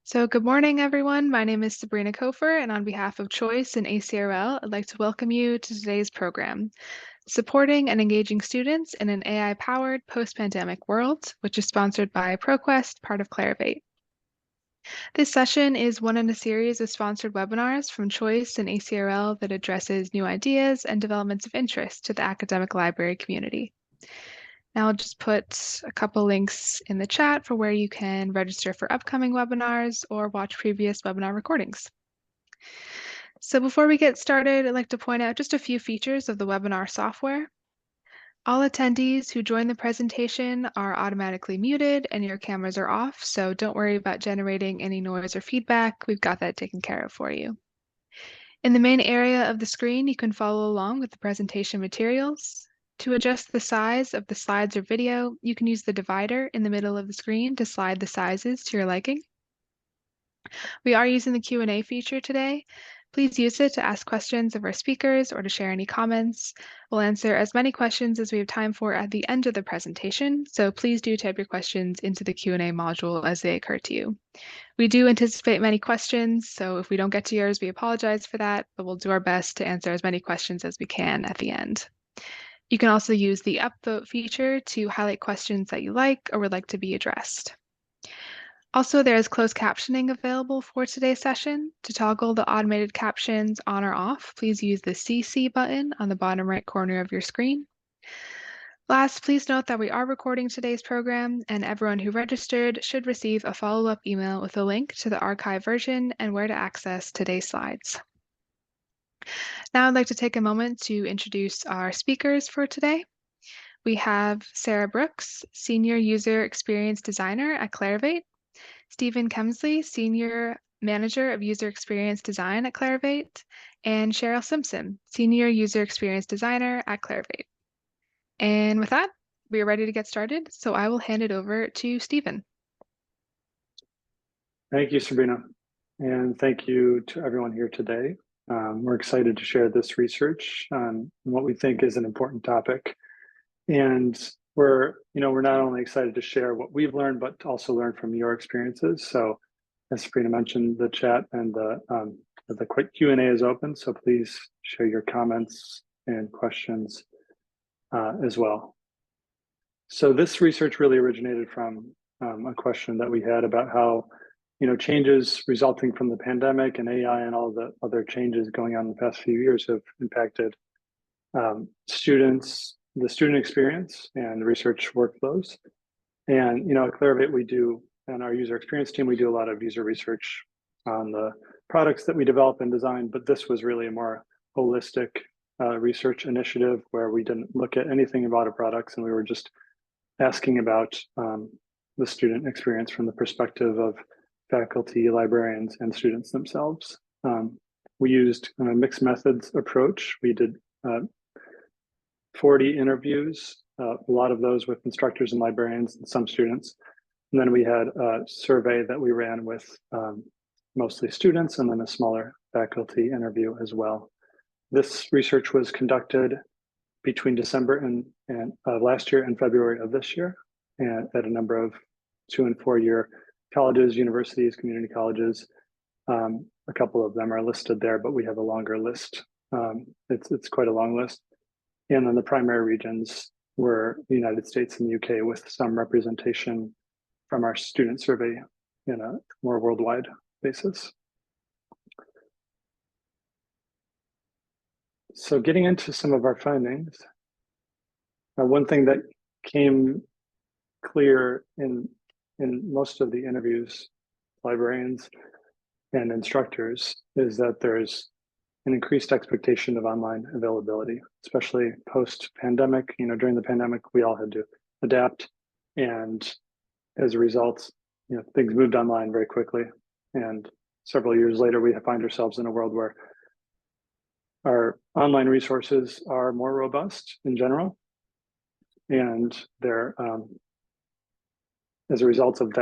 So good morning, everyone. My name is Sabrina Kofer, and on behalf of Choice and ACRL, I'd like to welcome you to today's program, Supporting and Engaging Students in an AI-Powered Post-Pandemic World, which is sponsored by ProQuest, part of Clarivate. This session is one in a series of sponsored webinars from Choice and ACRL that addresses new ideas and developments of interest to the academic library community. Now I'll just put a couple links in the chat for where you can register for upcoming webinars or watch previous webinar recordings. So before we get started, I'd like to point out just a few features of the webinar software. All attendees who join the presentation are automatically muted and your cameras are off, so don't worry about generating any noise or feedback. We've got that taken care of for you. In the main area of the screen, you can follow along with the presentation materials. To adjust the size of the slides or video, you can use the divider in the middle of the screen to slide the sizes to your liking. We are using the Q&A feature today. Please use it to ask questions of our speakers or to share any comments. We'll answer as many questions as we have time for at the end of the presentation, so please do type your questions into the Q&A module as they occur to you. We do anticipate many questions, so if we don't get to yours, we apologize for that, but we'll do our best to answer as many questions as we can at the end. You can also use the upvote feature to highlight questions that you like or would like to be addressed. Also, there is closed captioning available for today's session. To toggle the automated captions on or off, please use the CC button on the bottom right corner of your screen. Last, please note that we are recording today's program, and everyone who registered should receive a follow-up email with a link to the archive version and where to access today's slides. Now I'd like to take a moment to introduce our speakers for today. We have Sarah Brooks, Senior User Experience Designer at Clarivate, Stephen Kemsley, Senior Manager of User Experience Design at Clarivate, and Cheryl Simpson, Senior User Experience Designer at Clarivate. And with that, we are ready to get started, so I will hand it over to Stephen. Thank you, Sabrina, and thank you to everyone here today. We're excited to share this research on what we think is an important topic. And we're not only excited to share what we've learned, but to also learn from your experiences. So as Sabrina mentioned, the chat and the quick Q&A is open. So please share your comments and questions as well. So this research really originated from a question that we had about how changes resulting from the pandemic and AI and all the other changes going on in the past few years have impacted students, the student experience and research workflows. And, at Clarivate, we do, and our user experience team, we do a lot of user research on the products that we develop and design, but this was really a more holistic research initiative where we didn't look at anything about our products and we were just asking about the student experience from the perspective of faculty, librarians, and students themselves. We used a mixed methods approach. We did 40 interviews, a lot of those with instructors and librarians and some students. And then we had a survey that we ran with mostly students and then a smaller faculty interview as well. This research was conducted between December and last year and February of this year, and at a number of 2- and 4-year colleges, universities, community colleges. A couple of them are listed there, but we have a longer list. It's quite a long list. And then the primary regions were the United States and the UK, with some representation from our student survey in a more worldwide basis. So getting into some of our findings, one thing that came clear in most of the interviews, librarians and instructors, is that there's an increased expectation of online availability, especially post-pandemic. During the pandemic, we all had to adapt, and as a result, things moved online very quickly. And several years later, we find ourselves in a world where our online resources are more robust in general, and they're as a result of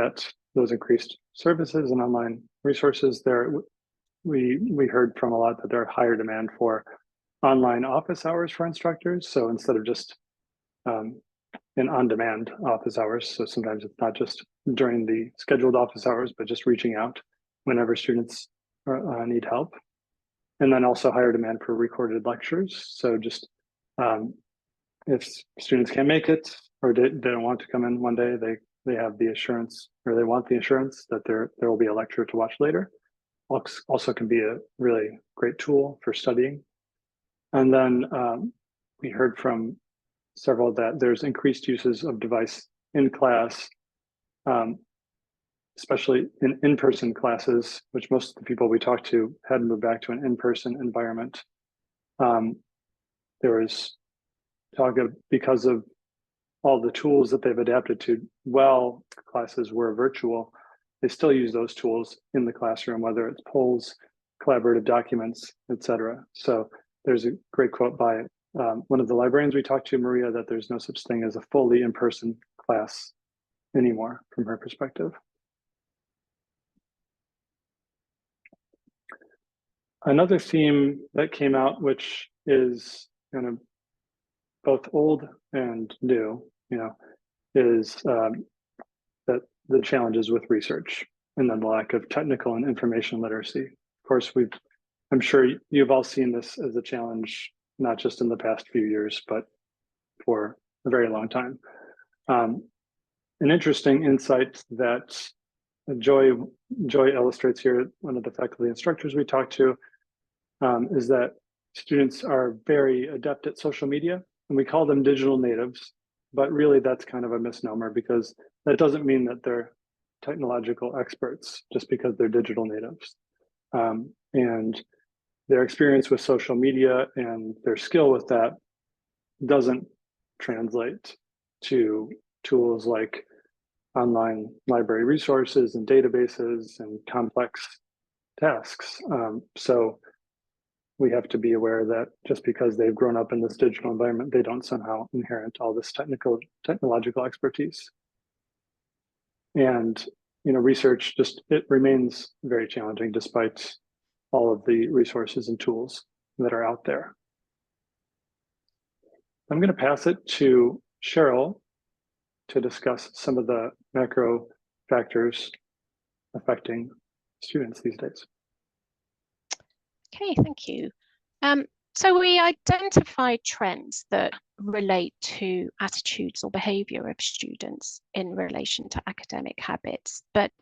those increased services and online resources, we heard from a lot that there are higher demand for online office hours for instructors. So instead of just in on-demand office hours, so sometimes it's not just during the scheduled office hours, but just reaching out whenever students need help. And then also higher demand for recorded lectures. So just if students can't make it or they don't want to come in one day, they have the assurance, or they want the assurance that there will be a lecture to watch later. Also can be a really great tool for studying. And then we heard from several that there's increased uses of device in class, especially in in-person classes, which most of the people we talked to had moved back to an in-person environment. There was talk of, because of all the tools that they've adapted to, while classes were virtual, they still use those tools in the classroom, whether it's polls, collaborative documents, etc. So there's a great quote by one of the librarians we talked to, Maria, that there's no such thing as a fully in-person class anymore from her perspective. Another theme that came out, which is kind of both old and new, is that the challenges with research and then the lack of technical and information literacy. Of course, I'm sure you've all seen this as a challenge, not just in the past few years, but for a very long time. An interesting insight that Joy illustrates here, one of the faculty instructors we talked to, is that students are very adept at social media, and we call them digital natives, but really that's kind of a misnomer, because that doesn't mean that they're technological experts just because they're digital natives. And their experience with social media and their skill with that doesn't translate to tools like online library resources and databases and complex tasks. So we have to be aware that just because they've grown up in this digital environment, they don't somehow inherit all this technological expertise. And research it remains very challenging despite all of the resources and tools that are out there. I'm going to pass it to Cheryl to discuss some of the macro factors affecting students these days. Okay, thank you. So we identified trends that relate to attitudes or behavior of students in relation to academic habits, but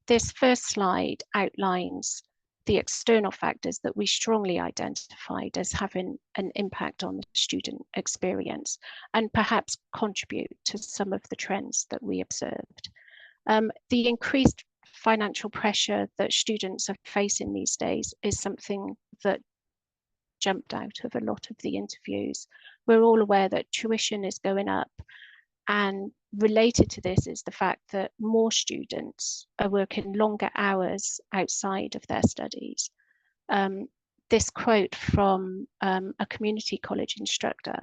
this first slide outlines the external factors that we strongly identified as having an impact on the student experience and perhaps contribute to some of the trends that we observed. The increased financial pressure that students are facing these days is something that jumped out of a lot of the interviews. We're all aware that tuition is going up, and related to this is the fact that more students are working longer hours outside of their studies. This quote from a community college instructor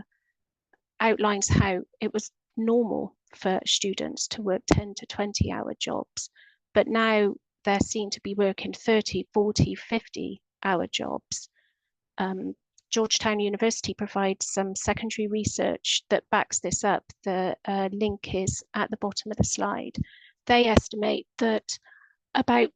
outlines how it was normal for students to work 10 to 20-hour jobs, but now they're seen to be working 30, 40, 50-hour jobs. Georgetown University provides some secondary research that backs this up. The link is at the bottom of the slide. They estimate that about,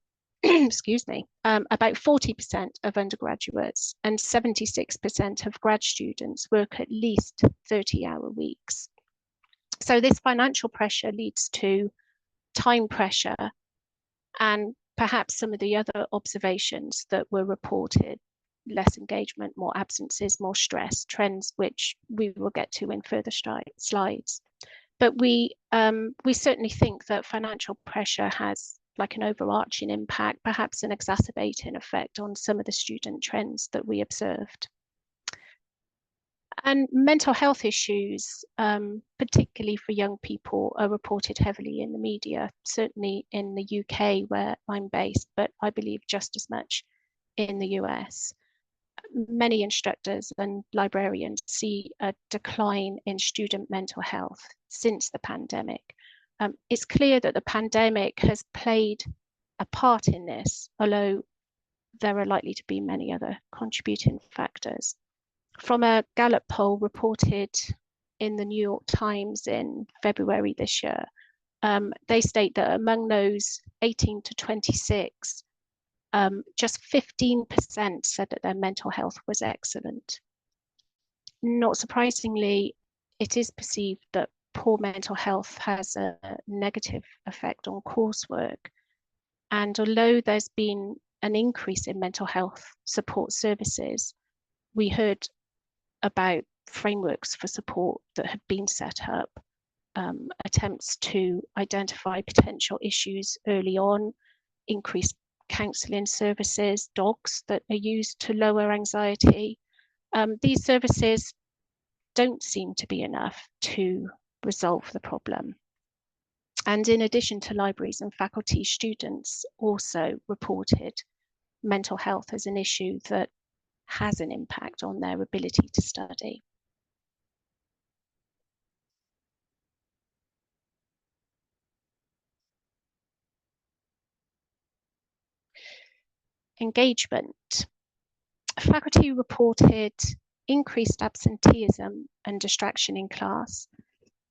excuse me, about 40% of undergraduates and 76% of grad students work at least 30-hour weeks. So this financial pressure leads to time pressure and perhaps some of the other observations that were reported: less engagement, more absences, more stress, trends which we will get to in further slides. But we certainly think that financial pressure has like an overarching impact, perhaps an exacerbating effect on some of the student trends that we observed. And mental health issues, particularly for young people, are reported heavily in the media, certainly in the UK where I'm based, but I believe just as much in the US. Many instructors and librarians see a decline in student mental health since the pandemic. It's clear that the pandemic has played a part in this, although there are likely to be many other contributing factors. From a Gallup poll reported in the New York Times in February this year, they state that among those 18 to 26, just 15% said that their mental health was excellent. Not surprisingly, it is perceived that poor mental health has a negative effect on coursework. And although there's been an increase in mental health support services, we heard about frameworks for support that have been set up, attempts to identify potential issues early on, increased counselling services, dogs that are used to lower anxiety. These services don't seem to be enough to resolve the problem. And in addition to libraries and faculty, students also reported mental health as an issue that has an impact on their ability to study. Engagement. Faculty reported increased absenteeism and distraction in class,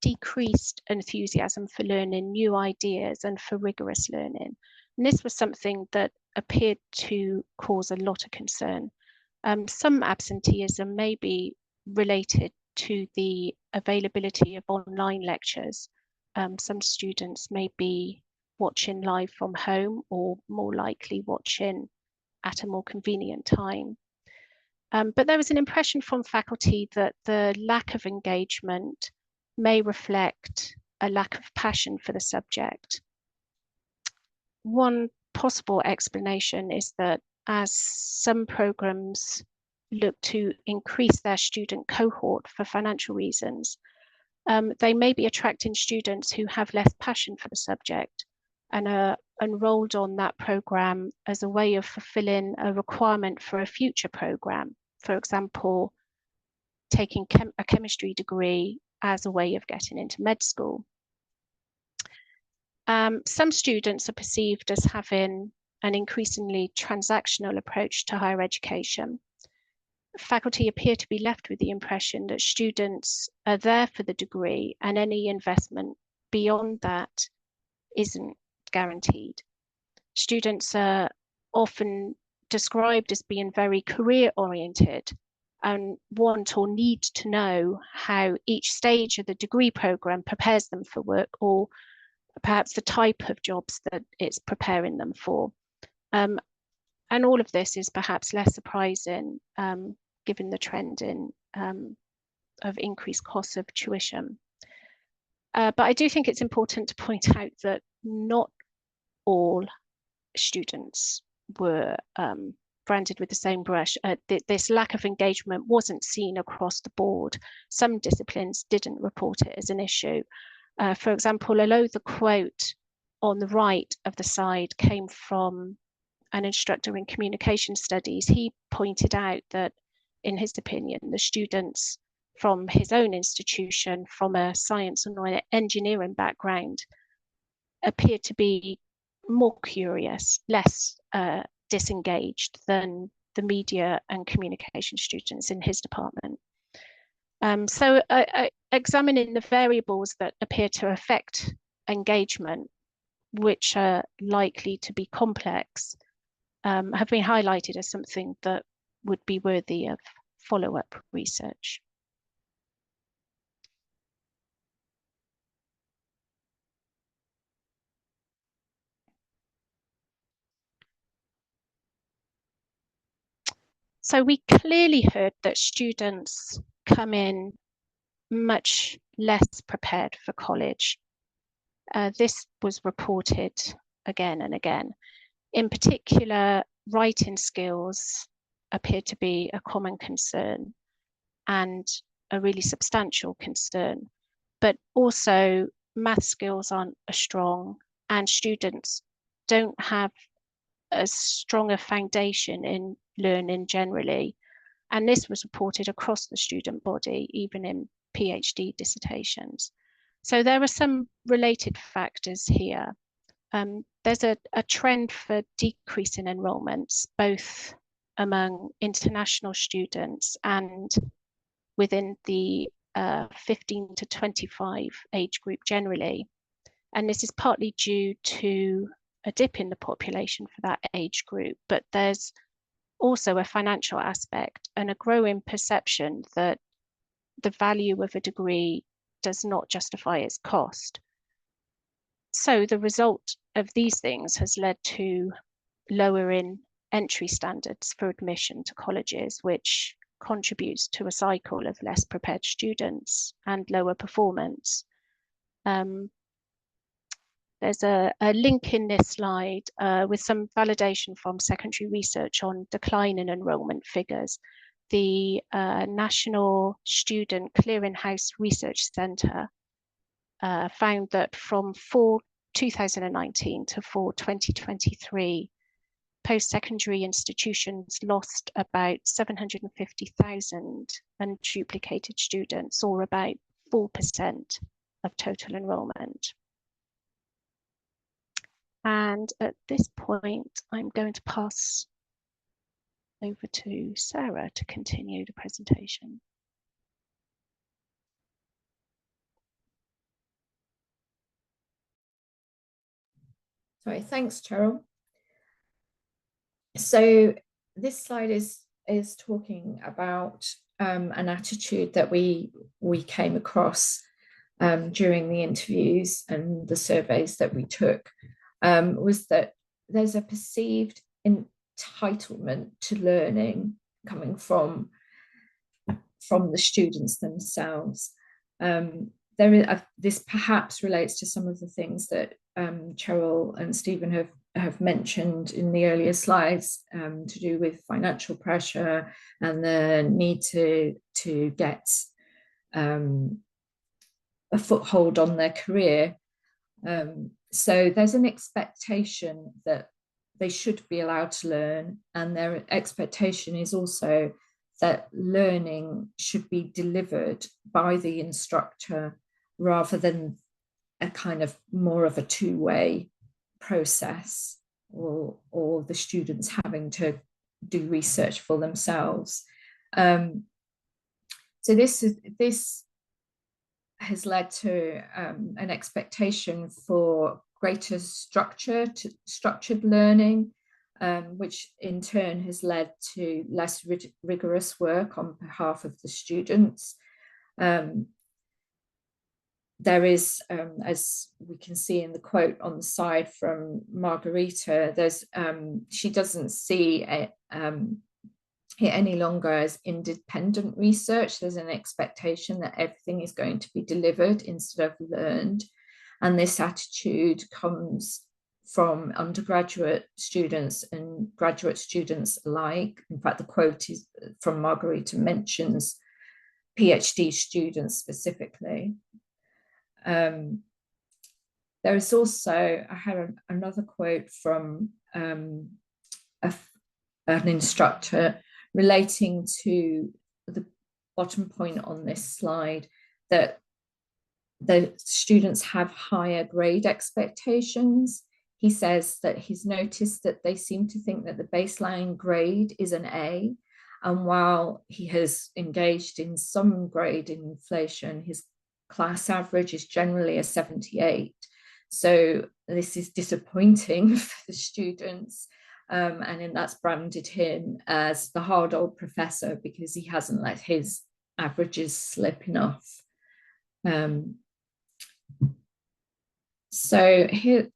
decreased enthusiasm for learning new ideas and for rigorous learning. And this was something that appeared to cause a lot of concern. Some absenteeism may be related to the availability of online lectures. Some students may be watching live from home, or more likely watching at a more convenient time. But there was an impression from faculty that the lack of engagement may reflect a lack of passion for the subject. One possible explanation is that as some programs look to increase their student cohort for financial reasons, they may be attracting students who have less passion for the subject and are enrolled on that program as a way of fulfilling a requirement for a future program. For example, taking a chemistry degree as a way of getting into med school. Some students are perceived as having an increasingly transactional approach to higher education. Faculty appear to be left with the impression that students are there for the degree and any investment beyond that isn't guaranteed. Students are often described as being very career oriented and want or need to know how each stage of the degree program prepares them for work, or perhaps the type of jobs that it's preparing them for. And all of this is perhaps less surprising given the trend of increased costs of tuition. But I do think it's important to point out that not all students were branded with the same brush. This lack of engagement wasn't seen across the board. Some disciplines didn't report it as an issue. For example, although the quote on the right of the side came from an instructor in communication studies, he pointed out that, in his opinion, the students from his own institution, from a science and engineering background, appeared to be more curious, less disengaged than the media and communication students in his department. So examining the variables that appear to affect engagement, which are likely to be complex, have been highlighted as something that would be worthy of follow-up research. So we clearly heard that students come in much less prepared for college. This was reported again and again. In particular, writing skills appear to be a common concern and a really substantial concern, but also math skills aren't as strong, and students don't have as strong a foundation in learning generally. And this was reported across the student body, even in PhD dissertations. So there are some related factors here. There's a trend for decreasing enrollments, both among international students and within the 15 to 25 age group generally. And this is partly due to a dip in the population for that age group, but there's also a financial aspect and a growing perception that the value of a degree does not justify its cost. So the result of these things has led to lowering entry standards for admission to colleges, which contributes to a cycle of less prepared students and lower performance. There's a link in this slide with some validation from secondary research on decline in enrollment figures. The National Student Clearinghouse Research Centre found that from fall 2019 to fall 2023, post-secondary institutions lost about 750,000 unduplicated students, or about 4% of total enrollment. And at this point, I'm going to pass over to Sarah to continue the presentation. Sorry, thanks, Cheryl. So this slide is talking about an attitude that we came across during the interviews and the surveys that we took, was that there's a perceived entitlement to learning coming from the students themselves. This perhaps relates to some of the things that Cheryl and Stephen have mentioned in the earlier slides, to do with financial pressure and the need to get a foothold on their career. So there's an expectation that they should be allowed to learn, and their expectation is also that learning should be delivered by the instructor rather than a kind of more of a two-way process, or the students having to do research for themselves. So this has led to an expectation for greater structured learning, which in turn has led to less rigorous work on behalf of the students. There is, as we can see in the quote on the side from Margarita, she doesn't see it any longer as independent research. There's an expectation that everything is going to be delivered instead of learned. And this attitude comes from undergraduate students and graduate students alike. In fact, the quote is from Margarita mentions PhD students specifically. There is also, I have another quote from an instructor relating to the bottom point on this slide, that the students have higher grade expectations. He says that he's noticed that they seem to think that the baseline grade is an A, and while he has engaged in some grade inflation, his class average is generally a 78. So this is disappointing for the students, and that's branded him as the hard old professor because he hasn't let his averages slip enough. So here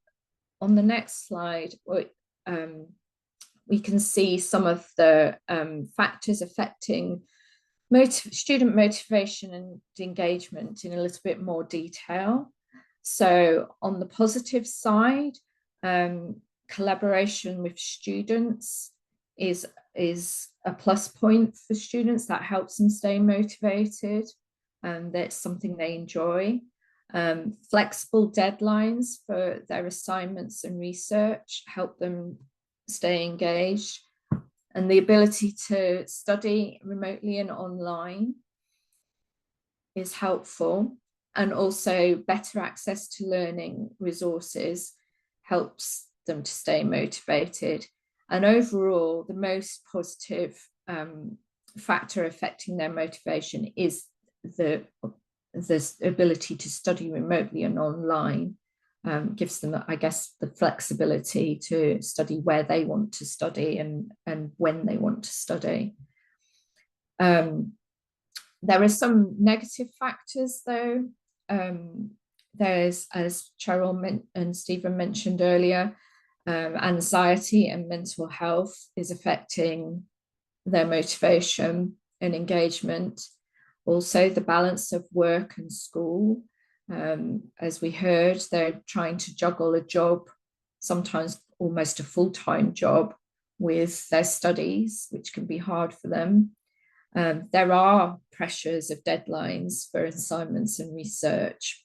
on the next slide, we can see some of the factors affecting student motivation and engagement in a little bit more detail. So on the positive side, collaboration with students is a plus point for students. That helps them stay motivated, and that's something they enjoy. Flexible deadlines for their assignments and research help them stay engaged, and the ability to study remotely and online is helpful, and also better access to learning resources helps them to stay motivated. And overall, the most positive factor affecting their motivation is the ability to study remotely and online. gives them, I guess, the flexibility to study where they want to study and when they want to study. There are some negative factors, though. There's, as Cheryl and Stephen mentioned earlier, anxiety and mental health is affecting their motivation and engagement. Also, the balance of work and school. As we heard, they're trying to juggle a job, sometimes almost a full-time job, with their studies, which can be hard for them. There are pressures of deadlines for assignments and research.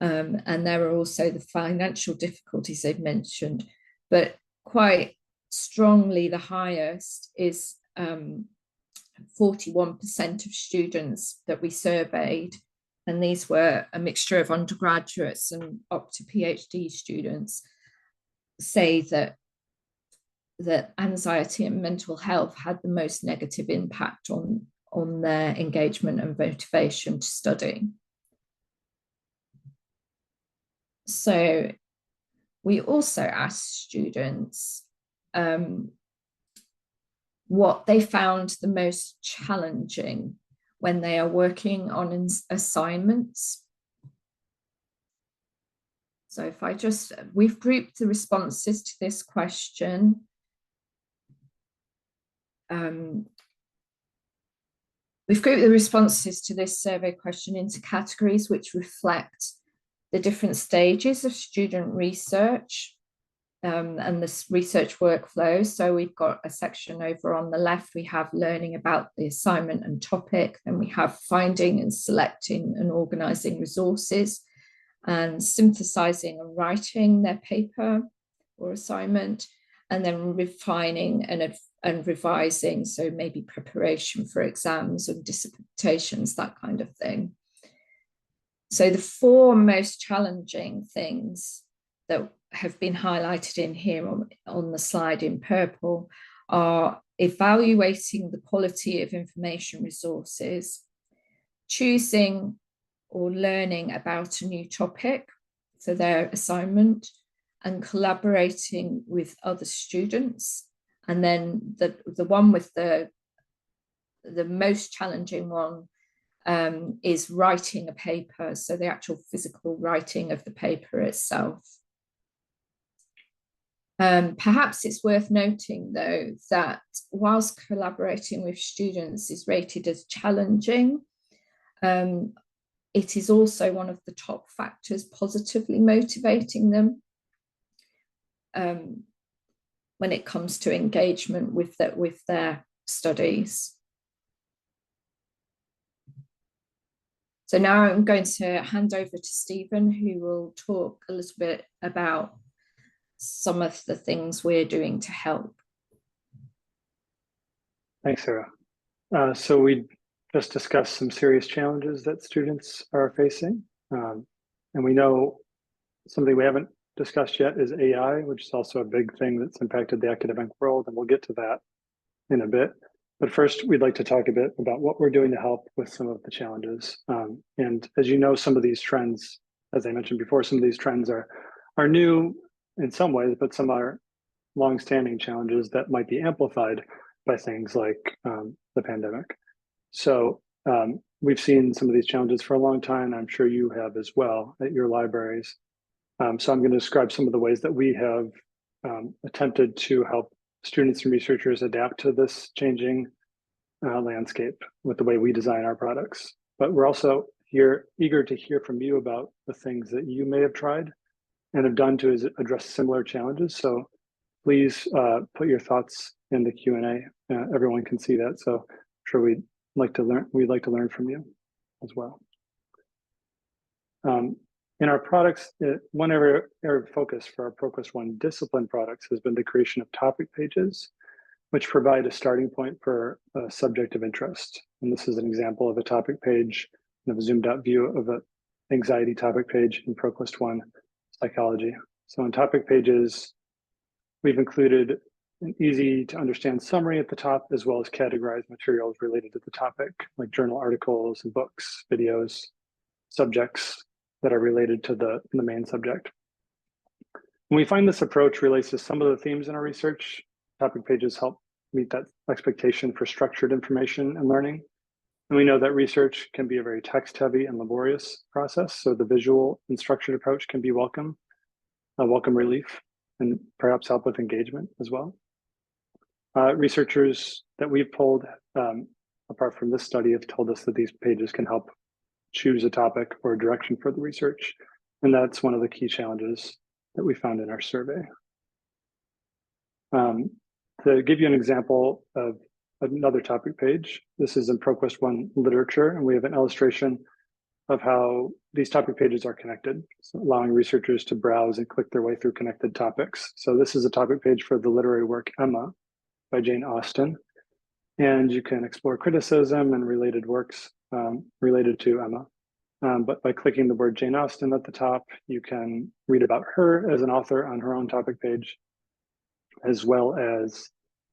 And there are also the financial difficulties they've mentioned, but quite strongly the highest is 41% of students that we surveyed, and these were a mixture of undergraduates and up to PhD students, say that anxiety and mental health had the most negative impact on their engagement and motivation to study. So we also asked students what they found the most challenging when they are working on assignments. So if we've grouped the responses to this question. We've grouped the responses to this survey question into categories which reflect the different stages of student research and this research workflow. So we've got a section over on the left, we have learning about the assignment and topic, then we have finding and selecting and organizing resources, and synthesizing and writing their paper or assignment, and then refining and revising, so maybe preparation for exams and dissertations, that kind of thing. So the four most challenging things that have been highlighted in here on the slide in purple are evaluating the quality of information resources, choosing or learning about a new topic for their assignment, and collaborating with other students. And then the one with the most challenging one is writing a paper, so the actual physical writing of the paper itself. Perhaps it's worth noting, though, that whilst collaborating with students is rated as challenging, it is also one of the top factors positively motivating them when it comes to engagement with their studies. So now I'm going to hand over to Stephen, who will talk a little bit about some of the things we're doing to help. Thanks, Sarah. So we just discussed some serious challenges that students are facing. And we know something we haven't discussed yet is AI, which is also a big thing that's impacted the academic world, and we'll get to that in a bit. But first, we'd like to talk a bit about what we're doing to help with some of the challenges. And as you know, some of these trends, as I mentioned before, some of these trends are new in some ways, but some are longstanding challenges that might be amplified by things like the pandemic. So we've seen some of these challenges for a long time. I'm sure you have as well at your libraries. So I'm going to describe some of the ways that we have attempted to help students and researchers adapt to this changing landscape with the way we design our products. But we're also eager to hear from you about the things that you may have tried and have done to address similar challenges. So please put your thoughts in the Q&A. Everyone can see that. So I'm sure we'd like to learn from you as well. In our products, one area of focus for our ProQuest One discipline products has been the creation of topic pages, which provide a starting point for a subject of interest. And this is an example of a topic page and of a zoomed out view of an anxiety topic page in ProQuest One psychology. So in topic pages, we've included an easy to understand summary at the top, as well as categorized materials related to the topic, like journal articles and books, videos, subjects that are related to the main subject. And we find this approach relates to some of the themes in our research. Topic pages help meet that expectation for structured information and learning. And we know that research can be a very text-heavy and laborious process, so the visual and structured approach can be a welcome relief, and perhaps help with engagement as well. Researchers that we've polled, apart from this study, have told us that these pages can help choose a topic or a direction for the research. And that's one of the key challenges that we found in our survey. To give you an example of another topic page, this is in ProQuest 1 literature, and we have an illustration of how these topic pages are connected, so allowing researchers to browse and click their way through connected topics. So this is a topic page for the literary work Emma by Jane Austen, and you can explore criticism and related works related to Emma. But by clicking the word Jane Austen at the top, you can read about her as an author on her own topic page, as well as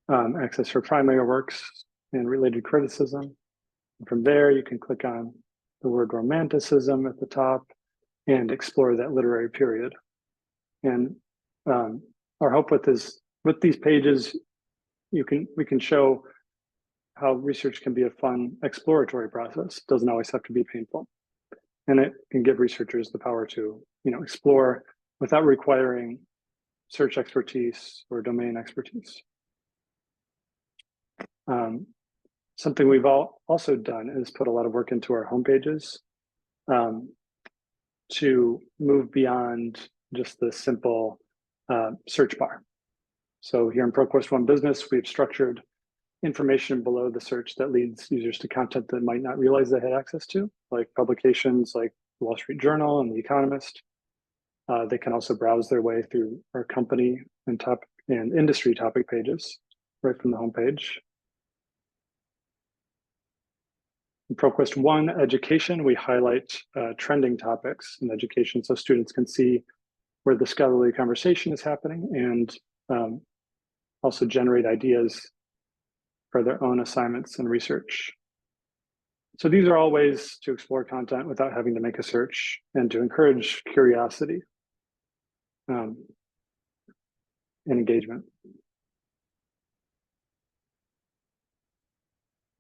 access her primary works and related criticism. And from there, you can click on the word romanticism at the top and explore that literary period. And our hope with these pages, we can show how research can be a fun exploratory process. It doesn't always have to be painful. And it can give researchers the power to, explore without requiring search expertise or domain expertise. Something we've also done is put a lot of work into our homepages to move beyond just the simple search bar. So here in ProQuest 1 Business, we've structured information below the search that leads users to content that might not realize they had access to, like publications like the Wall Street Journal and The Economist. They can also browse their way through our company and industry topic pages right from the homepage. In ProQuest 1 Education, we highlight trending topics in education so students can see where the scholarly conversation is happening and also generate ideas for their own assignments and research. So these are all ways to explore content without having to make a search and to encourage curiosity and engagement.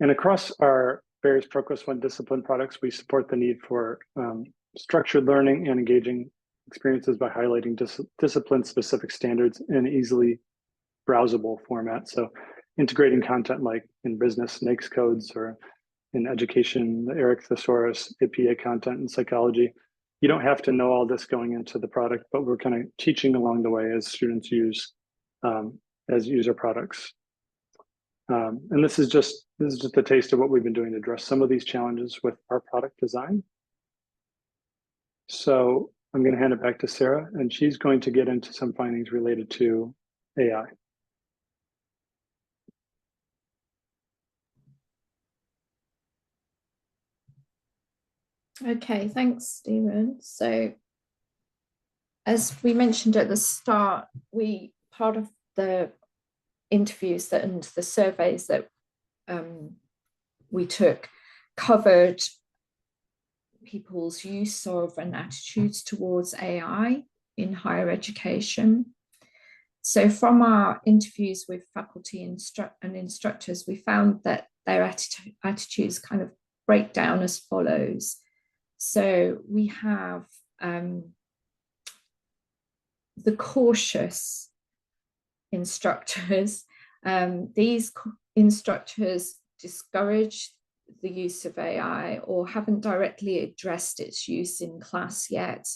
And across our various ProQuest 1 discipline products, we support the need for structured learning and engaging experiences by highlighting discipline-specific standards in easily browsable format. So integrating content like in business, NAICS codes, or in education, the Eric Thesaurus, APA content in psychology. You don't have to know all this going into the product, but we're kind of teaching along the way as students use our products. And this is just a taste of what we've been doing to address some of these challenges with our product design. So I'm going to hand it back to Sarah, and she's going to get into some findings related to AI. Okay, thanks, Stephen. So as we mentioned at the start, part of the interviews and the surveys that we took covered people's use of and attitudes towards AI in higher education. So from our interviews with faculty and instructors, we found that their attitudes kind of break down as follows. So we have the cautious instructors. These instructors discourage the use of AI or haven't directly addressed its use in class yet.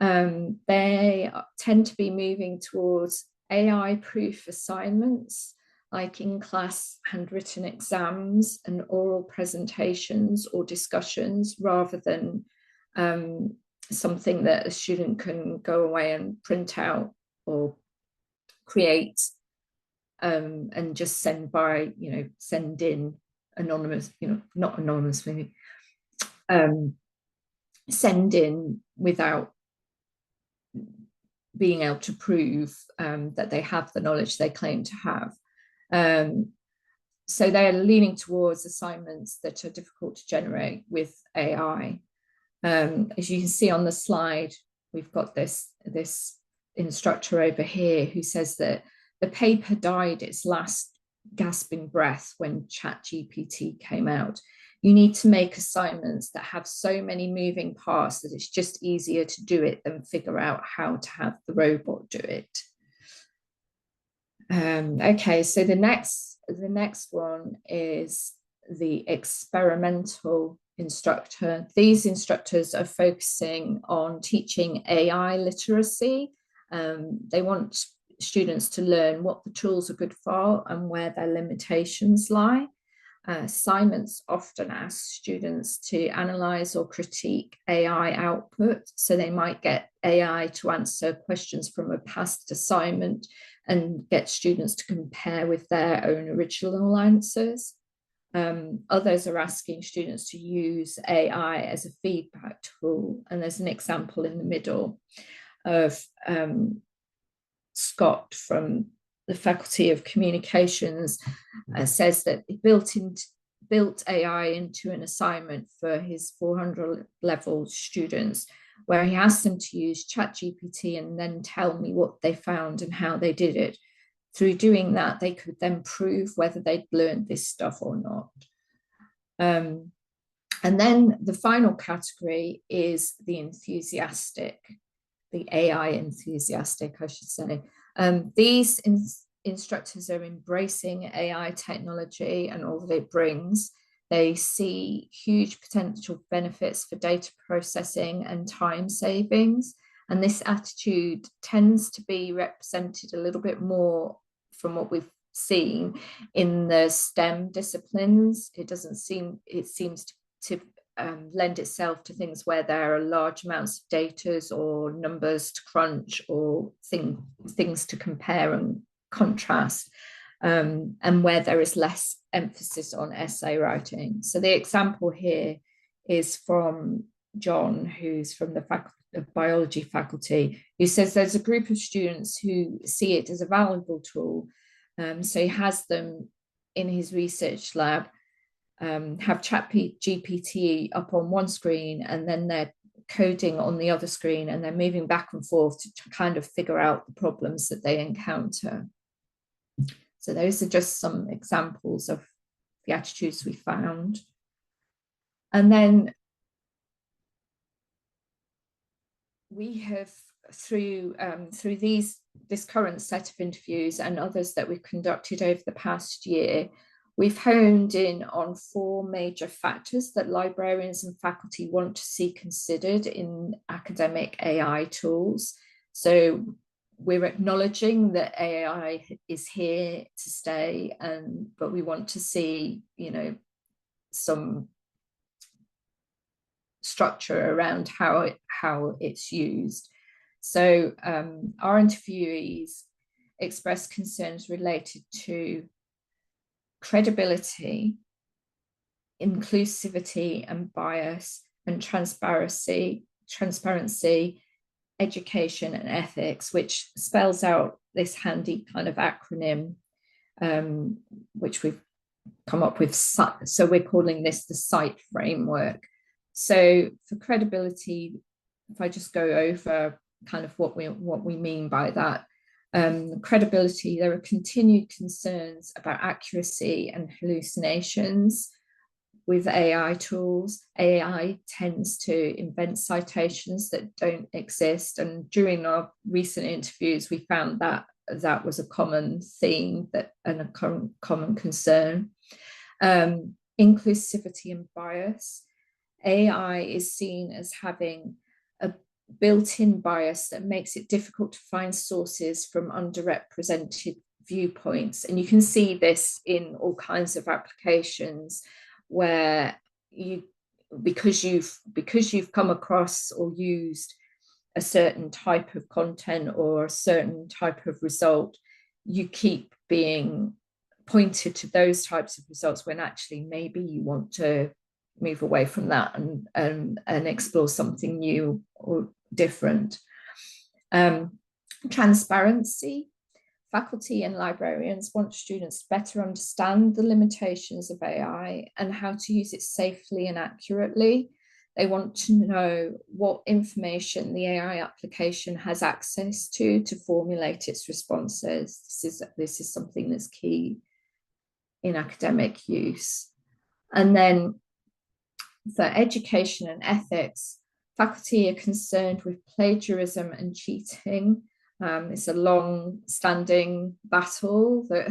They tend to be moving towards AI-proof assignments, like in-class handwritten exams and oral presentations or discussions, rather than something that a student can go away and print out or create and just send in anonymous, not anonymously, send in without being able to prove that they have the knowledge they claim to have. So they're leaning towards assignments that are difficult to generate with AI. As you can see on the slide, we've got this instructor over here who says that the paper died its last gasping breath when ChatGPT came out. You need to make assignments that have so many moving parts that it's just easier to do it than figure out how to have the robot do it. Okay, so the next one is the experimental instructor. These instructors are focusing on teaching AI literacy. They want students to learn what the tools are good for and where their limitations lie. Assignments often ask students to analyze or critique AI output. So they might get AI to answer questions from a past assignment and get students to compare with their own original answers. Others are asking students to use AI as a feedback tool. And there's an example in the middle of Scott from the Faculty of Communications says that he built AI into an assignment for his 400 level students, where he asked them to use ChatGPT and then tell me what they found and how they did it. Through doing that, they could then prove whether they'd learned this stuff or not. And then the final category is the enthusiastic, the AI enthusiastic, I should say. These instructors are embracing AI technology and all that it brings. They see huge potential benefits for data processing and time savings. And this attitude tends to be represented a little bit more from what we've seen in the STEM disciplines. It seems to lend itself to things where there are large amounts of data or numbers to crunch or things to compare and contrast, and where there is less emphasis on essay writing. So the example here is from John, who's from the biology faculty, who says there's a group of students who see it as a valuable tool. So he has them in his research lab, have ChatGPT up on one screen, and then they're coding on the other screen, and they're moving back and forth to kind of figure out the problems that they encounter. So those are just some examples of the attitudes we found. And then we have, through this current set of interviews and others that we've conducted over the past year, we've honed in on 4 major factors that librarians and faculty want to see considered in academic AI tools. So we're acknowledging that AI is here to stay, but we want to see, some structure around how it's used. So our interviewees expressed concerns related to credibility, inclusivity and bias, and transparency, education and ethics, which spells out this handy kind of acronym, which we've come up with. So we're calling this the SITE framework. So for credibility, if I just go over kind of what we mean by that, credibility, there are continued concerns about accuracy and hallucinations with AI tools. AI tends to invent citations that don't exist, and during our recent interviews we found that that was a common theme and a common concern. Inclusivity and bias. AI is seen as having a built-in bias that makes it difficult to find sources from underrepresented viewpoints. And you can see this in all kinds of applications where because you've come across or used a certain type of content or a certain type of result, you keep being pointed to those types of results when actually maybe you want to move away from that and explore something new or different. Transparency. Faculty and librarians want students to better understand the limitations of AI and how to use it safely and accurately. They want to know what information the AI application has access to formulate its responses. This is something that's key in academic use. And then for education and ethics, faculty are concerned with plagiarism and cheating. It's a long-standing battle that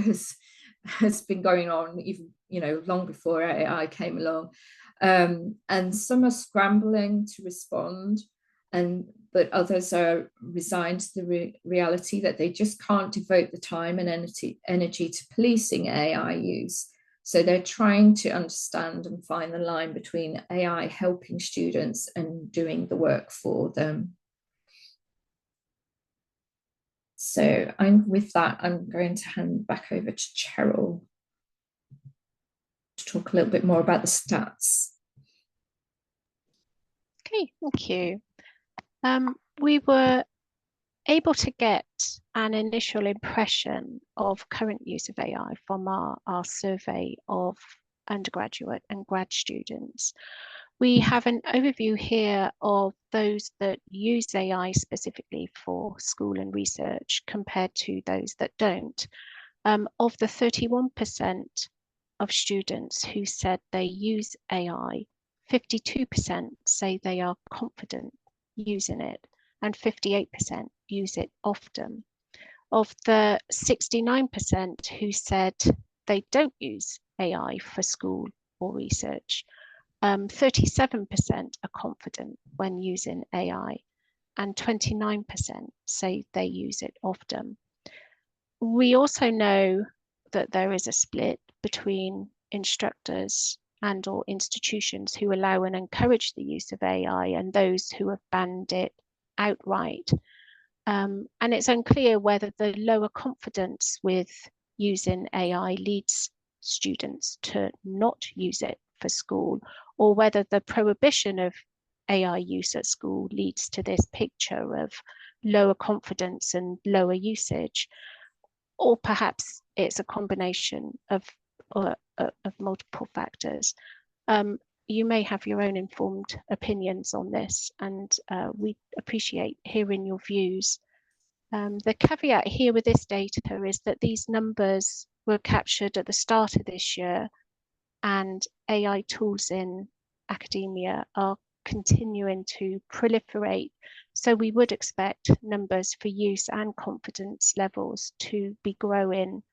has been going on even, long before AI came along. And some are scrambling to respond, but others are resigned to the reality that they just can't devote the time and energy to policing AI use. So they're trying to understand and find the line between AI helping students and doing the work for them. So with that, I'm going to hand back over to Cheryl to talk a little bit more about the stats. Okay, thank you. We were able to get an initial impression of current use of AI from our survey of undergraduate and grad students. We have an overview here of those that use AI specifically for school and research compared to those that don't. Of the 31% of students who said they use AI, 52% say they are confident using it, and 58% use it often. Of the 69% who said they don't use AI for school or research, 37% are confident when using AI, and 29% say they use it often. We also know that there is a split between instructors and or institutions who allow and encourage the use of AI and those who have banned it outright. And it's unclear whether the lower confidence with using AI leads students to not use it for school, or whether the prohibition of AI use at school leads to this picture of lower confidence and lower usage, or perhaps it's a combination of multiple factors. You may have your own informed opinions on this, and we appreciate hearing your views. The caveat here with this data is that these numbers were captured at the start of this year, and AI tools in academia are continuing to proliferate. So we would expect numbers for use and confidence levels to be growing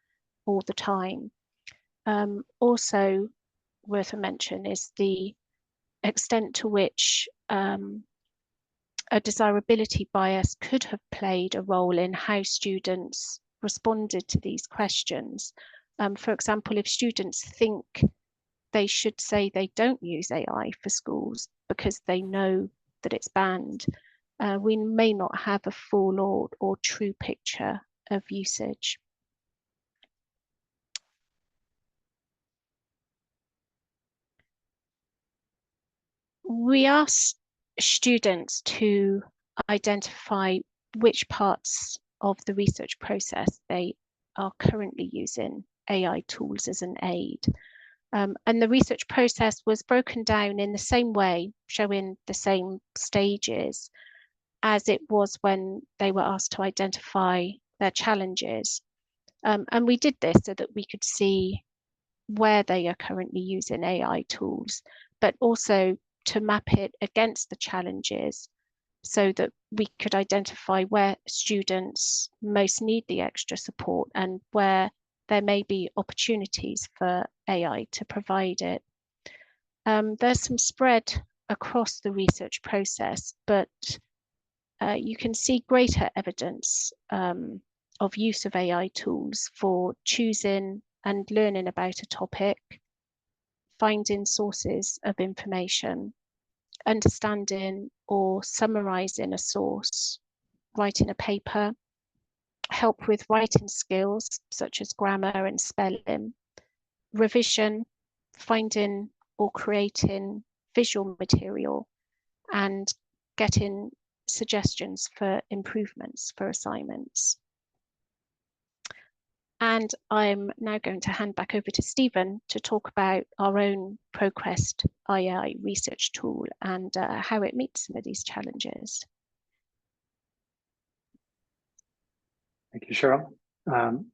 all the time. Also worth a mention is the extent to which a desirability bias could have played a role in how students responded to these questions. For example, if students think they should say they don't use AI for schools because they know that it's banned, we may not have a full or true picture of usage. We asked students to identify which parts of the research process they are currently using AI tools as an aid. And the research process was broken down in the same way, showing the same stages as it was when they were asked to identify their challenges. And we did this so that we could see where they are currently using AI tools, but also to map it against the challenges so that we could identify where students most need the extra support and where there may be opportunities for AI to provide it. There's some spread across the research process, but you can see greater evidence of use of AI tools for choosing and learning about a topic, finding sources of information, understanding or summarizing a source, writing a paper, help with writing skills such as grammar and spelling, revision, finding or creating visual material, and getting suggestions for improvements for assignments. And I'm now going to hand back over to Stephen to talk about our own ProQuest AI research tool and how it meets some of these challenges. Thank you, Cheryl.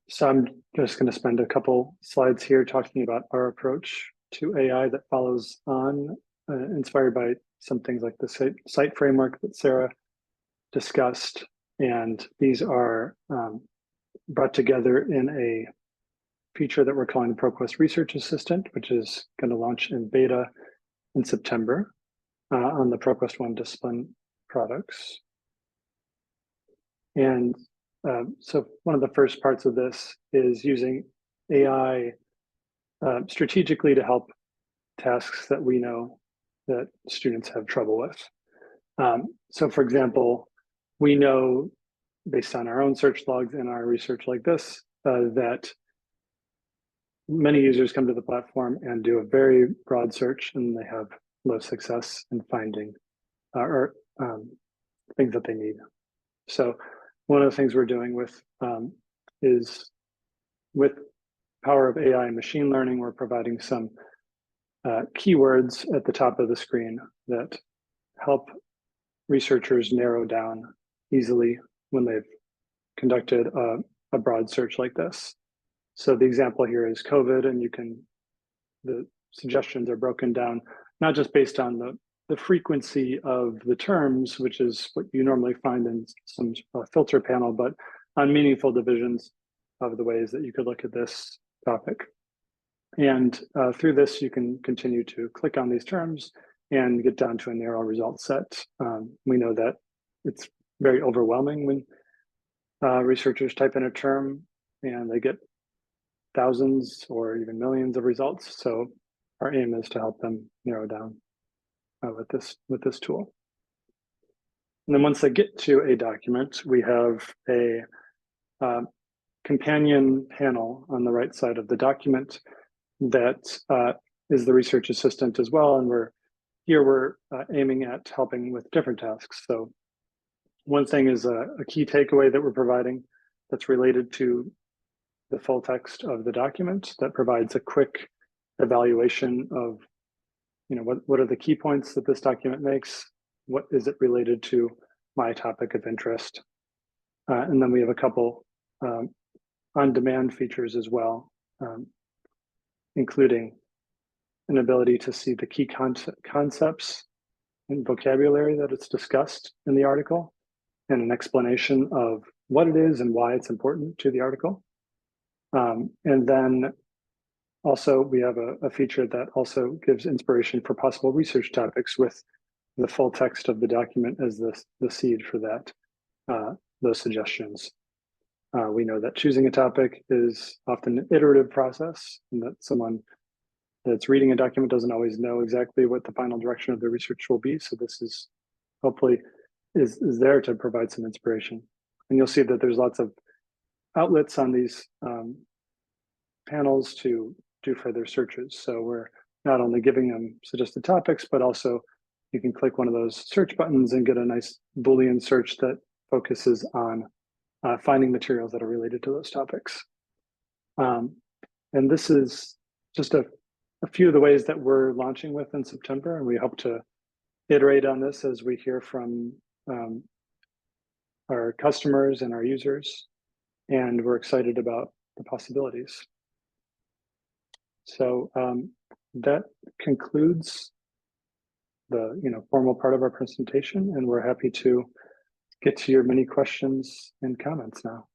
So I'm just going to spend a couple slides here talking about our approach to AI that follows on, inspired by some things like the site framework that Sarah discussed. And these are brought together in a feature that we're calling the ProQuest Research Assistant, which is going to launch in beta in September on the ProQuest One discipline products. And so one of the first parts of this is using AI strategically to help tasks that we know that students have trouble with. So for example, we know based on our own search logs and our research like this, that many users come to the platform and do a very broad search and they have low success in finding things that they need. So one of the things we're doing with is with power of AI and machine learning, we're providing some keywords at the top of the screen that help researchers narrow down easily when they've conducted a broad search like this. So the example here is COVID, and the suggestions are broken down, not just based on the frequency of the terms, which is what you normally find in some filter panel, but on meaningful divisions of the ways that you could look at this topic. And through this, you can continue to click on these terms and get down to a narrow result set. We know that it's very overwhelming when researchers type in a term and they get thousands or even millions of results. So our aim is to help them narrow down with this tool. And then once they get to a document, we have a companion panel on the right side of the document that is the research assistant as well. And we're aiming at helping with different tasks. So one thing is a key takeaway that we're providing that's related to the full text of the document that provides a quick evaluation of, what are the key points that this document makes? What is it related to my topic of interest? And then we have a couple on-demand features as well, including an ability to see the key concepts and vocabulary that it's discussed in the article, and an explanation of what it is and why it's important to the article. And then also we have a feature that also gives inspiration for possible research topics with the full text of the document as the seed for those suggestions. We know that choosing a topic is often an iterative process, and that someone that's reading a document doesn't always know exactly what the final direction of the research will be. So this is hopefully is there to provide some inspiration. And you'll see that there's lots of outlets on these panels to do further searches. So we're not only giving them suggested topics, but also you can click one of those search buttons and get a nice Boolean search that focuses on finding materials that are related to those topics. And this is just a few of the ways that we're launching with in September, and we hope to iterate on this as we hear from our customers and our users, and we're excited about the possibilities. So that concludes the formal part of our presentation, and we're happy to get to your many questions and comments now.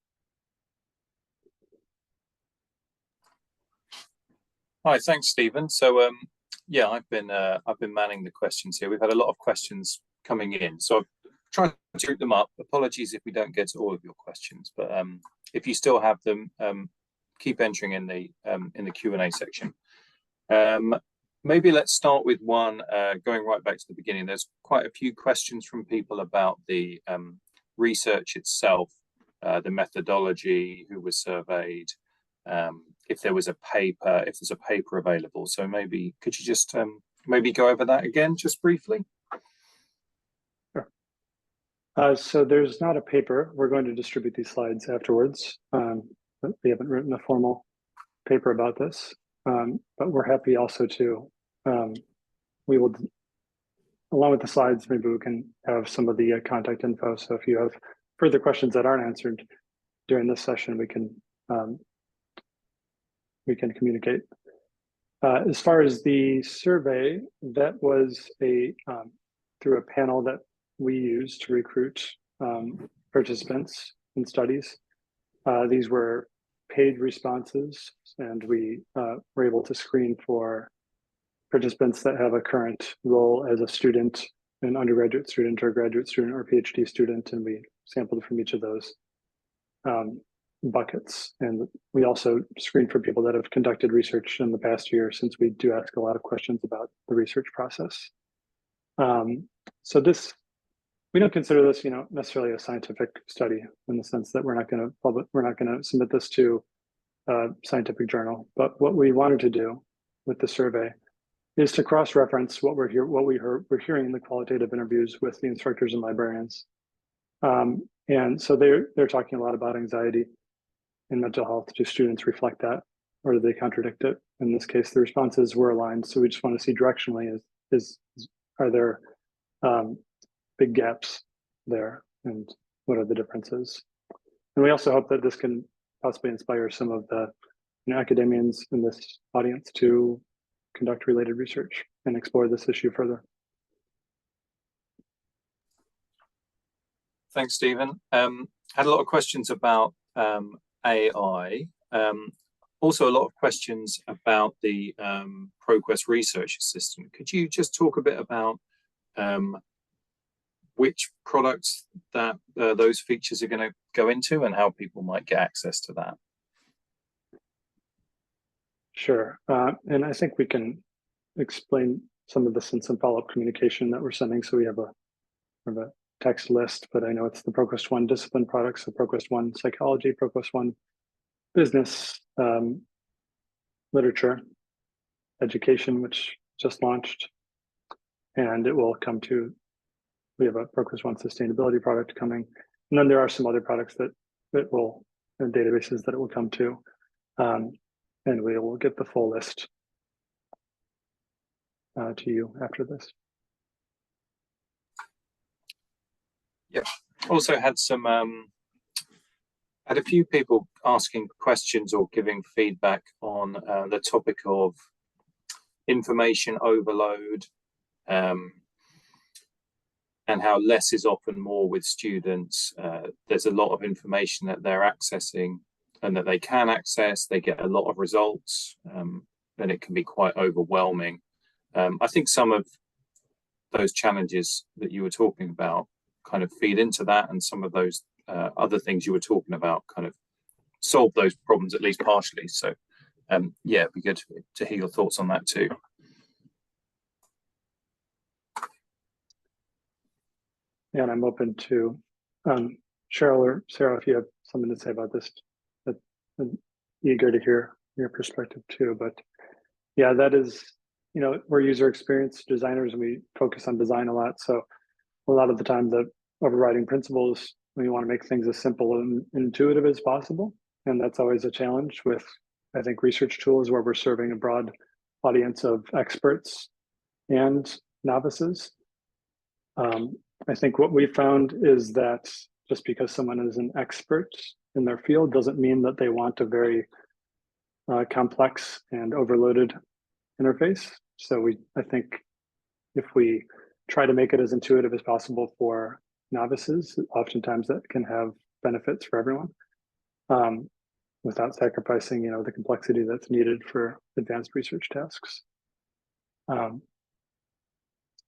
Hi, thanks, Stephen. So yeah, I've been manning the questions here. We've had a lot of questions coming in, so I've tried to group them up. Apologies if we don't get to all of your questions, but if you still have them, keep entering in the Q&A section. Maybe let's start with one going right back to the beginning. There's quite a few questions from people about the research itself, the methodology, who was surveyed, if there's a paper available. So maybe could you just maybe go over that again, just briefly? Sure. So there's not a paper. We're going to distribute these slides afterwards. we haven't written a formal paper about this, but we're happy also to, we will, along with the slides, maybe we can have some of the contact info. So if you have further questions that aren't answered during this session, we can communicate. As far as the survey, that was through a panel that we used to recruit participants in studies. These were paid responses, and we were able to screen for participants that have a current role as a student, an undergraduate student or graduate student or PhD student, and we sampled from each of those buckets. And we also screened for people that have conducted research in the past year, since we do ask a lot of questions about the research process. So this, we don't consider this, necessarily a scientific study, in the sense that we're not going to submit this to a scientific journal. But what we wanted to do with the survey is to cross-reference what we're hearing in the qualitative interviews with the instructors and librarians. And so they're talking a lot about anxiety and mental health. Do students reflect that, or do they contradict it? In this case, the responses were aligned. So we just want to see directionally, are there big gaps there, and what are the differences? And we also hope that this can possibly inspire some of the academians in this audience to conduct related research and explore this issue further. Thanks, Stephen. Had a lot of questions about AI. Also a lot of questions about the ProQuest Research Assistant. Could you just talk a bit about which products that those features are going to go into, and how people might get access to that? Sure. And I think we can explain some of this in some follow-up communication that we're sending. So we have a text list, but I know it's the ProQuest One discipline products, so ProQuest One psychology, ProQuest One business, literature, education, which just launched, and it will come to, we have a ProQuest One sustainability product coming, and then there are some other products that will, and databases that it will come to, and we will get the full list to you after this. Yeah. Also had had a few people asking questions or giving feedback on the topic of information overload, and how less is often more with students. There's a lot of information that they're accessing and that they can access. They get a lot of results, and it can be quite overwhelming. I think some of those challenges that you were talking about kind of feed into that, and some of those other things you were talking about kind of solve those problems, at least partially. So yeah, it'd be good to hear your thoughts on that too. Yeah, and I'm open to Cheryl or Sarah, if you have something to say about this. I'm eager to hear your perspective too. But yeah, that is, we're user experience designers, and we focus on design a lot. So a lot of the time, the overriding principles, we want to make things as simple and intuitive as possible. And that's always a challenge with, I think, research tools where we're serving a broad audience of experts and novices. I think what we found is that just because someone is an expert in their field doesn't mean that they want a very complex and overloaded interface. So I think if we try to make it as intuitive as possible for novices, oftentimes that can have benefits for everyone, without sacrificing, the complexity that's needed for advanced research tasks.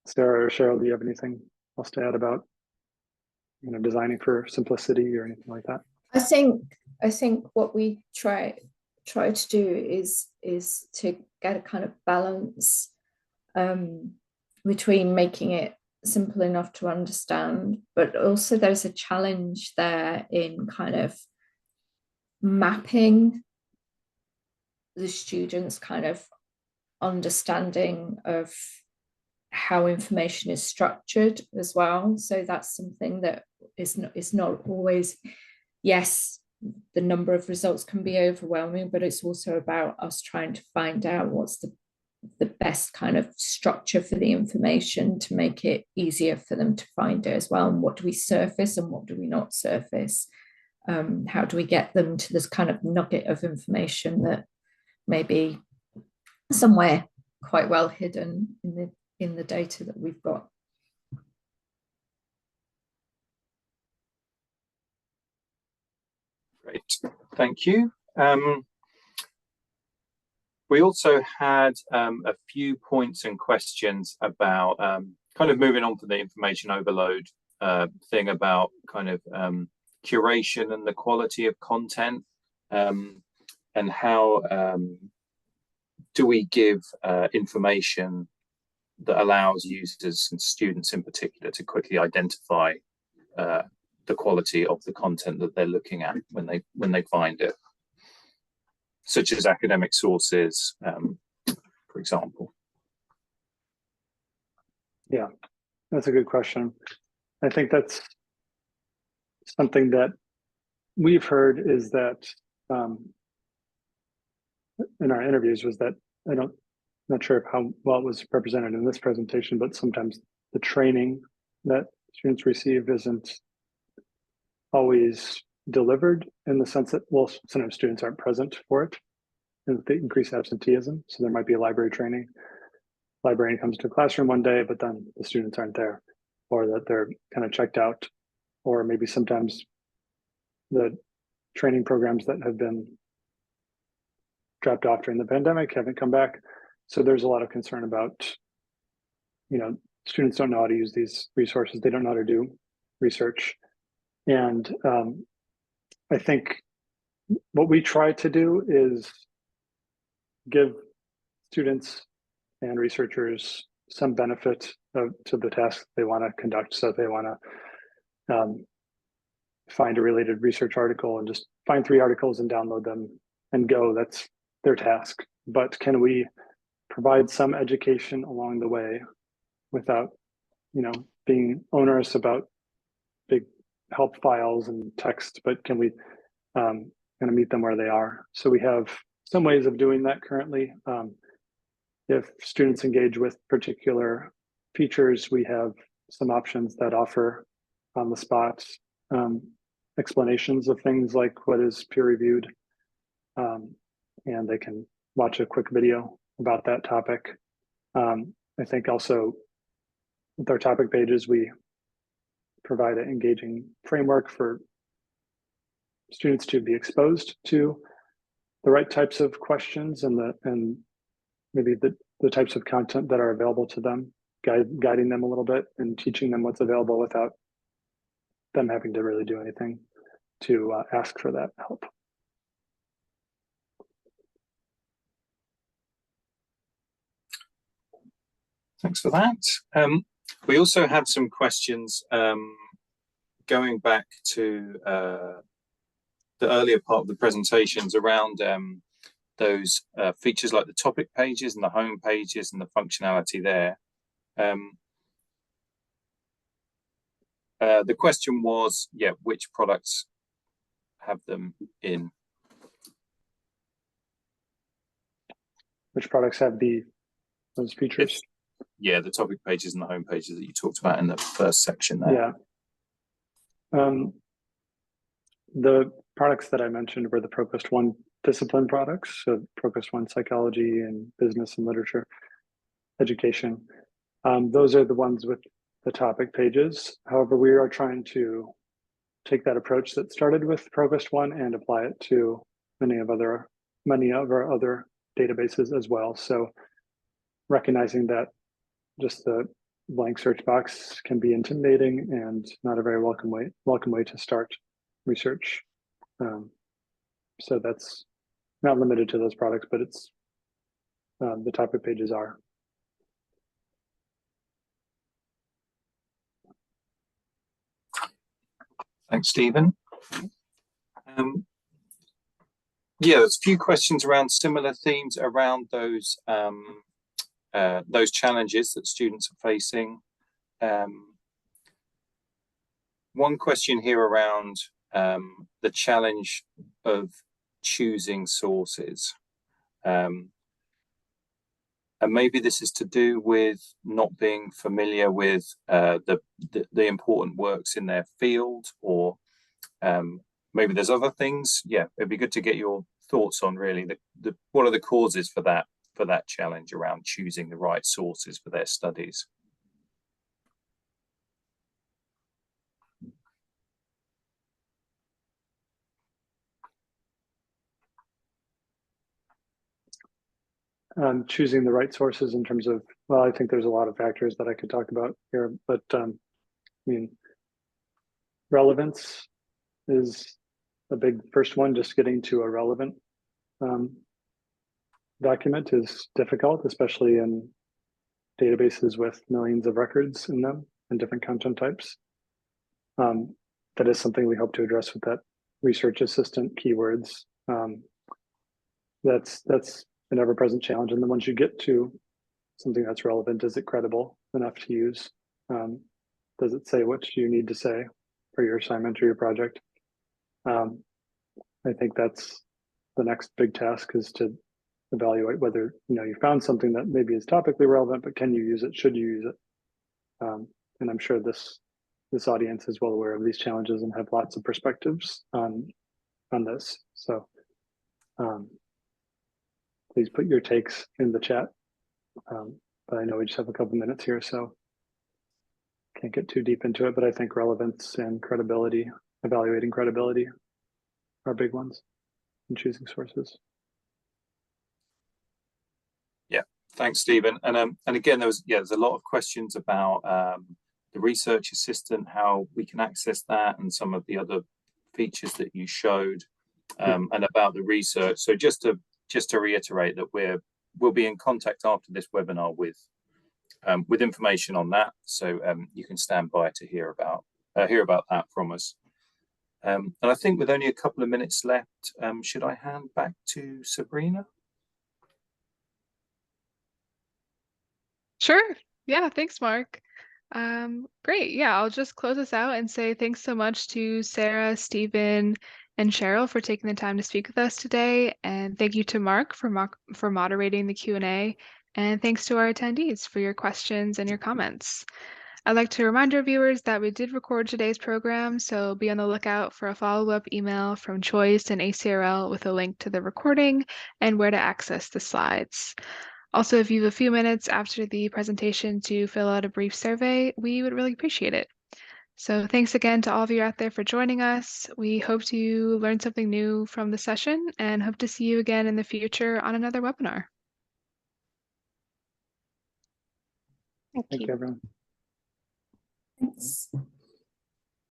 Sarah or Cheryl, do you have anything else to add about, designing for simplicity or anything like that? I think what we try to do is to get a kind of balance between making it simple enough to understand, but also there's a challenge there in kind of mapping the students' kind of understanding of how information is structured as well. So that's something that is not always, yes, the number of results can be overwhelming, but it's also about us trying to find out what's the best kind of structure for the information to make it easier for them to find it as well. And what do we surface and what do we not surface? How do we get them to this kind of nugget of information that may be somewhere quite well hidden in the data that we've got? Great, thank you. We also had a few points and questions about kind of moving on from the information overload thing about kind of curation and the quality of content, and how do we give information that allows users and students in particular to quickly identify the quality of the content that they're looking at when they find it, such as academic sources, for example. Yeah, that's a good question. I think that's something that we've heard is that in our interviews was that not sure how well it was represented in this presentation, but sometimes the training that students receive isn't always delivered, in the sense that, well, sometimes students aren't present for it, and they increase absenteeism. So there might be a library training. Librarian comes to a classroom one day, but then the students aren't there, or that they're kind of checked out, or maybe sometimes the training programs that have been dropped off during the pandemic haven't come back. So there's a lot of concern about, students don't know how to use these resources. They don't know how to do research. And I think what we try to do is give students and researchers some benefit to the task they want to conduct. So if they want to find a related research article and just find 3 articles and download them and go, that's their task. But can we provide some education along the way without, being onerous about big help files and text, but can we kind of meet them where they are? So we have some ways of doing that currently. If students engage with particular features, we have some options that offer on the spot explanations of things like what is peer-reviewed, and they can watch a quick video about that topic. I think also with our topic pages, we provide an engaging framework for students to be exposed to the right types of questions and maybe the types of content that are available to them, guiding them a little bit and teaching them what's available without them having to really do anything to ask for that help. Thanks for that. We also had some questions going back to the earlier part of the presentations around those features like the topic pages and the home pages and the functionality there. The question was, which products have them in? Which products have those features? Yeah, the topic pages and the home pages that you talked about in the first section there. Yeah. The products that I mentioned were the ProQuest 1 discipline products, so ProQuest 1 psychology and business and literature education. Those are the ones with the topic pages. However, we are trying to take that approach that started with ProQuest 1 and apply it to many of our other databases as well. So recognizing that just the blank search box can be intimidating and not a very welcome way to start research. So that's not limited to those products, but it's the topic pages are. Thanks, Stephen. There's a few questions around similar themes around those challenges that students are facing. One question here around the challenge of choosing sources. And maybe this is to do with not being familiar with the important works in their field, or maybe there's other things. Yeah, it'd be good to get your thoughts on really what are the causes for that challenge around choosing the right sources for their studies. Choosing the right sources in terms of, well, I think there's a lot of factors that I could talk about here, but I mean, relevance is a big first one. Just getting to a relevant document is difficult, especially in databases with millions of records in them and different content types. That is something we hope to address with that research assistant keywords. That's an ever-present challenge. And then once you get to something that's relevant, is it credible enough to use? Does it say what you need to say for your assignment or your project? I think that's the next big task, is to evaluate whether you found something that maybe is topically relevant, but can you use it? Should you use it? And I'm sure this audience is well aware of these challenges and have lots of perspectives on this. So please put your takes in the chat. But I know we just have a couple minutes here, so can't get too deep into it. But I think relevance and credibility, evaluating credibility, are big ones in choosing sources. Yeah, thanks, Stephen. And again, there's a lot of questions about the research assistant, how we can access that, and some of the other features that you showed, and about the research. So just to reiterate that we'll be in contact after this webinar with information on that. So you can stand by to hear about that from us. And I think with only a couple of minutes left, should I hand back to Sabrina? Sure. Yeah, thanks, Mark. Great. Yeah, I'll just close us out and say thanks so much to Sarah, Stephen, and Cheryl for taking the time to speak with us today. And thank you to Mark for moderating the Q&A. And thanks to our attendees for your questions and your comments. I'd like to remind our viewers that we did record today's program, so be on the lookout for a follow-up email from Choice and ACRL with a link to the recording and where to access the slides. Also, if you have a few minutes after the presentation to fill out a brief survey, we would really appreciate it. So thanks again to all of you out there for joining us. We hope you learned something new from the session and hope to see you again in the future on another webinar. Thank you. Thank you, everyone. Thanks.